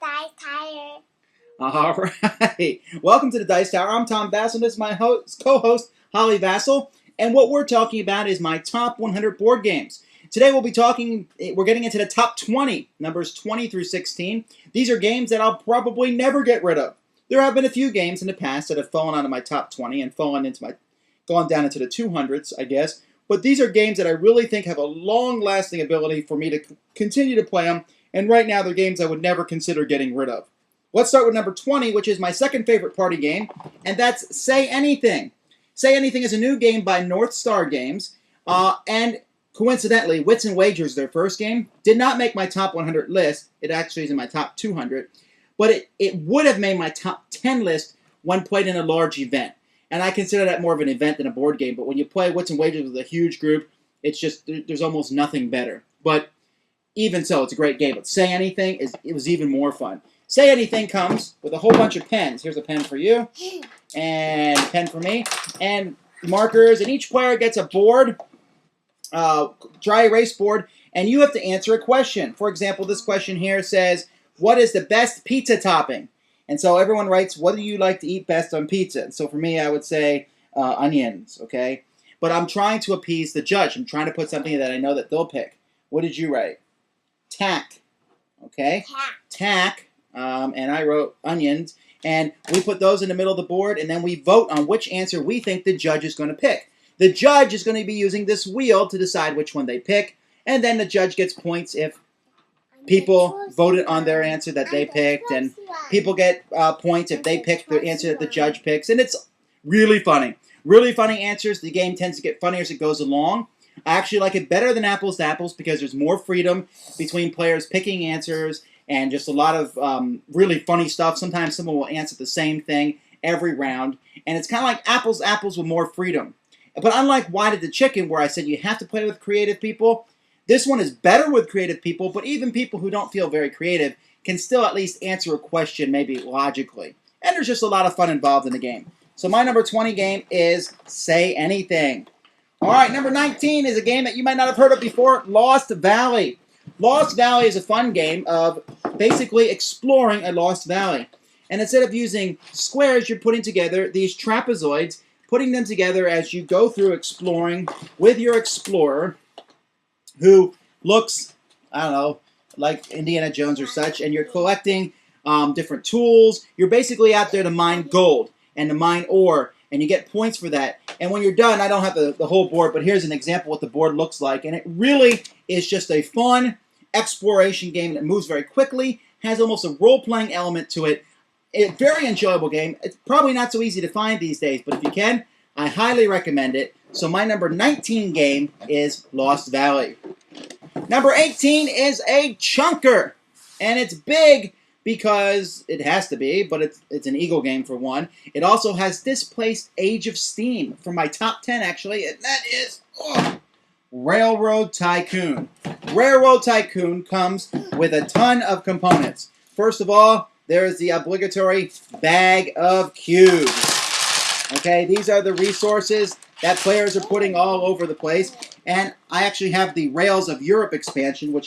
Dice Tire. All right. Welcome to the Dice Tower. I'm Tom Vasel. This is my co-host, Holly Vasel. And what we're talking about is my top 100 board games. Today we're getting into the top 20, numbers 20 through 16. These are games that I'll probably never get rid of. There have been a few games in the past that have fallen out of my top 20 and gone down into the 200s, I guess. But these are games that I really think have a long-lasting ability for me to continue to play them. And right now, they're games I would never consider getting rid of. Let's start with number 20, which is my second favorite party game, and that's Say Anything. Say Anything is a new game by North Star Games, and coincidentally, Wits and Wagers, their first game, did not make my top 100 list. It actually is in my top 200, but it would have made my top 10 list when played in a large event. And I consider that more of an event than a board game, but when you play Wits and Wagers with a huge group, it's just, there's almost nothing better. But even so, it's a great game. But Say Anything, it was even more fun. Say Anything comes with a whole bunch of pens. Here's a pen for you, and a pen for me, and markers, and each player gets a board, dry erase board, and you have to answer a question. For example, this question here says, what is the best pizza topping? And so everyone writes, what do you like to eat best on pizza? And so for me, I would say onions, okay? But I'm trying to appease the judge. I'm trying to put something that I know that they'll pick. What did you write? Tack, okay? Tack. And I wrote onions, and we put those in the middle of the board, and then we vote on which answer we think the judge is going to pick. The judge is going to be using this wheel to decide which one they pick, and then the judge gets points if people voted on their answer that they picked, and people get points if they pick the answer that the judge picks, and it's really funny. Really funny answers. The game tends to get funnier as it goes along. I actually like it better than Apples to Apples because there's more freedom between players picking answers, and just a lot of really funny stuff. Sometimes someone will answer the same thing every round. And it's kind of like Apples to Apples with more freedom. But unlike Why Did the Chicken, where I said you have to play with creative people, this one is better with creative people, but even people who don't feel very creative can still at least answer a question maybe logically. And there's just a lot of fun involved in the game. So my number 20 game is Say Anything. All right, number 19 is a game that you might not have heard of before, Lost Valley. Lost Valley is a fun game of basically exploring a lost valley. And instead of using squares, you're putting together these trapezoids, putting them together as you go through exploring with your explorer, who looks, I don't know, like Indiana Jones or such, and you're collecting different tools. You're basically out there to mine gold and to mine ore, and you get points for that. And when you're done, I don't have the whole board, but here's an example of what the board looks like. And it really is just a fun exploration game that moves very quickly, has almost a role-playing element to it. A very enjoyable game. It's probably not so easy to find these days, but if you can, I highly recommend it. So my number 19 game is Lost Valley. Number 18 is a chunker. And it's big because it has to be, but it's an Eagle game for one. It also has Displaced Age of Steam for my top 10, actually, and that is Railroad Tycoon. Railroad Tycoon comes with a ton of components. First of all, there is the obligatory bag of cubes. Okay, these are the resources that players are putting all over the place. And I actually have the Rails of Europe expansion,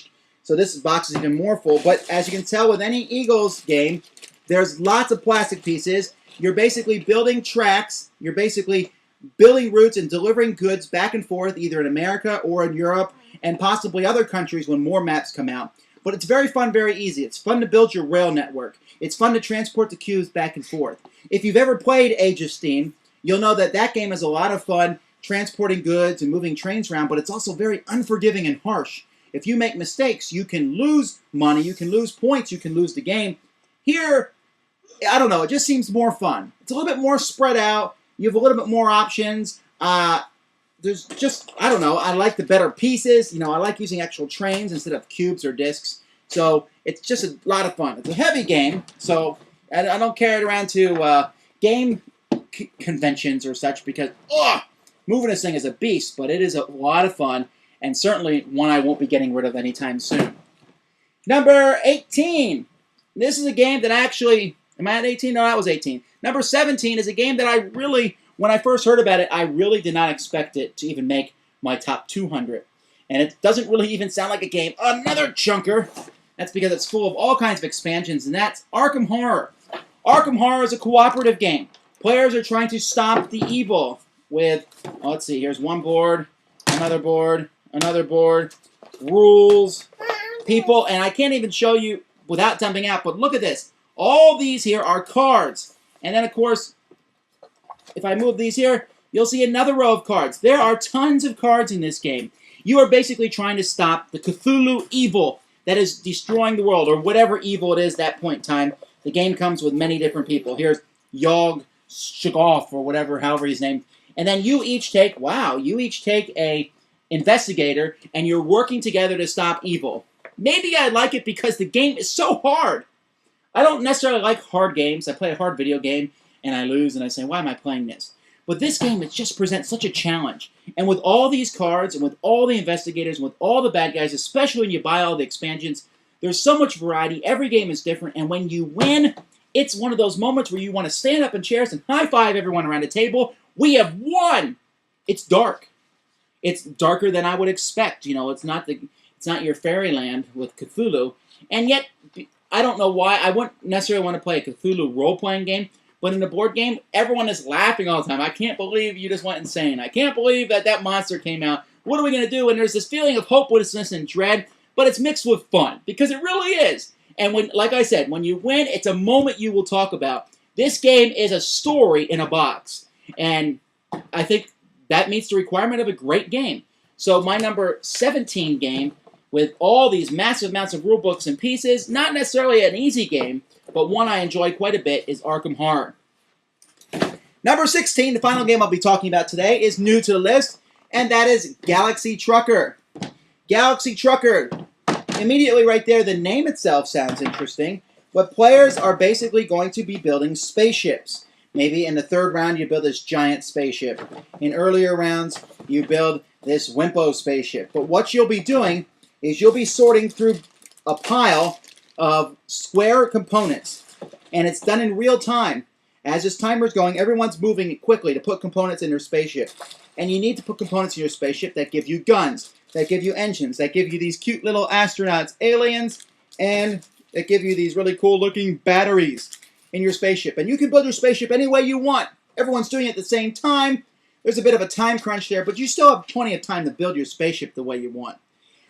so this box is even more full. But as you can tell with any Eagles game, there's lots of plastic pieces. You're basically building tracks. You're basically building routes and delivering goods back and forth, either in America or in Europe, and possibly other countries when more maps come out. But it's very fun, very easy. It's fun to build your rail network. It's fun to transport the cubes back and forth. If you've ever played Age of Steam, you'll know that that game is a lot of fun transporting goods and moving trains around, but it's also very unforgiving and harsh. If you make mistakes, you can lose money, you can lose points, you can lose the game. Here, I don't know, it just seems more fun. It's a little bit more spread out. You have a little bit more options. There's just, I don't know, I like the better pieces. You know, I like using actual trains instead of cubes or discs. So it's just a lot of fun. It's a heavy game, so I don't carry it around to game conventions or such because, moving this thing is a beast, but it is a lot of fun and certainly one I won't be getting rid of anytime soon. Number 18. This is a game that actually, am I at 18? No, that was 18. Number 17 is a game that I really, when I first heard about it, I really did not expect it to even make my top 200. And it doesn't really even sound like a game. Another chunker. That's because it's full of all kinds of expansions, and that's Arkham Horror. Arkham Horror is a cooperative game. Players are trying to stop the evil with, let's see, here's one board, another board, rules, people, and I can't even show you without dumping out, but look at this. All these here are cards. And then, of course, if I move these here, you'll see another row of cards. There are tons of cards in this game. You are basically trying to stop the Cthulhu evil that is destroying the world, or whatever evil it is at that point in time. The game comes with many different people. Here's Yog Shoggoth, or whatever, however he's named. And then you each take, a investigator, and you're working together to stop evil. Maybe I like it because the game is so hard. I don't necessarily like hard games. I play a hard video game, and I lose, and I say, why am I playing this? But this game, it just presents such a challenge. And with all these cards, and with all the investigators, and with all the bad guys, especially when you buy all the expansions, there's so much variety. Every game is different, and when you win, it's one of those moments where you want to stand up in chairs and high-five everyone around the table. We have won! It's dark. It's darker than I would expect. You know, it's not your fairyland with Cthulhu. And yet, I don't know why. I wouldn't necessarily want to play a Cthulhu role-playing game, but in a board game, everyone is laughing all the time. I can't believe you just went insane. I can't believe that monster came out. What are we going to do? And there's this feeling of hopelessness and dread, but it's mixed with fun, because it really is. And when, like I said, when you win, it's a moment you will talk about. This game is a story in a box. And I think that meets the requirement of a great game. So my number 17 game, with all these massive amounts of rule books and pieces, not necessarily an easy game, but one I enjoy quite a bit, is Arkham Horror. Number 16, the final game I'll be talking about today, is new to the list, and that is Galaxy Trucker. Galaxy Trucker. Immediately right there, the name itself sounds interesting, but players are basically going to be building spaceships. Maybe in the third round, you build this giant spaceship. In earlier rounds, you build this Wimpo spaceship. But what you'll be doing is you'll be sorting through a pile of square components. And it's done in real time. As this timer's going, everyone's moving quickly to put components in their spaceship. And you need to put components in your spaceship that give you guns, that give you engines, that give you these cute little astronauts, aliens, and that give you these really cool-looking batteries in your spaceship. And you can build your spaceship any way you want. Everyone's doing it at the same time. There's a bit of a time crunch there, but you still have plenty of time to build your spaceship the way you want.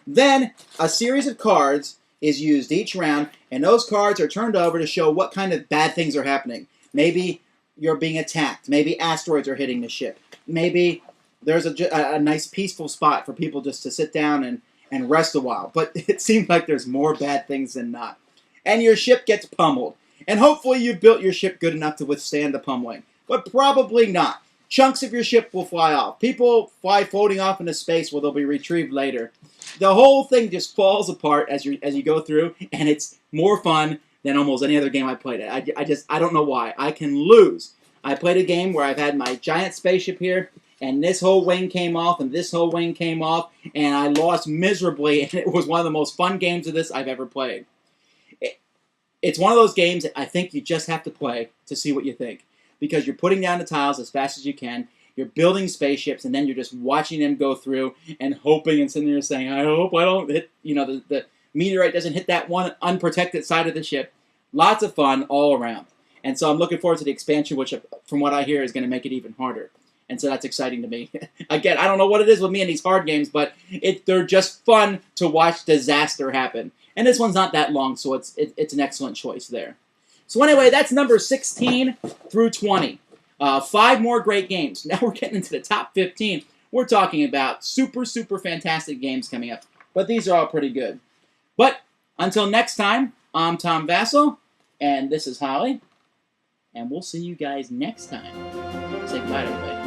Then, a series of cards is used each round, and those cards are turned over to show what kind of bad things are happening. Maybe you're being attacked. Maybe asteroids are hitting the ship. Maybe there's a nice peaceful spot for people just to sit down and rest a while. But it seems like there's more bad things than not. And your ship gets pummeled. And hopefully you've built your ship good enough to withstand the pummeling. But probably not. Chunks of your ship will fly off. People fly floating off into space where they'll be retrieved later. The whole thing just falls apart as you go through, and it's more fun than almost any other game I played. I don't know why. I can lose. I played a game where I've had my giant spaceship here, and this whole wing came off, and this whole wing came off, and I lost miserably, and it was one of the most fun games of this I've ever played. It's one of those games that I think you just have to play to see what you think. Because you're putting down the tiles as fast as you can, you're building spaceships, and then you're just watching them go through and hoping and sitting there saying, I hope I don't hit, the meteorite doesn't hit that one unprotected side of the ship. Lots of fun all around. And so I'm looking forward to the expansion, which from what I hear is going to make it even harder. And so that's exciting to me. Again, I don't know what it is with me and these hard games, but they're just fun to watch disaster happen. And this one's not that long, so it's an excellent choice there. So anyway, that's number 16 through 20. 5 more great games. Now we're getting into the top 15. We're talking about super, super fantastic games coming up. But these are all pretty good. But until next time, I'm Tom Vasel, and this is Holly. And we'll see you guys next time. Say goodbye, everybody.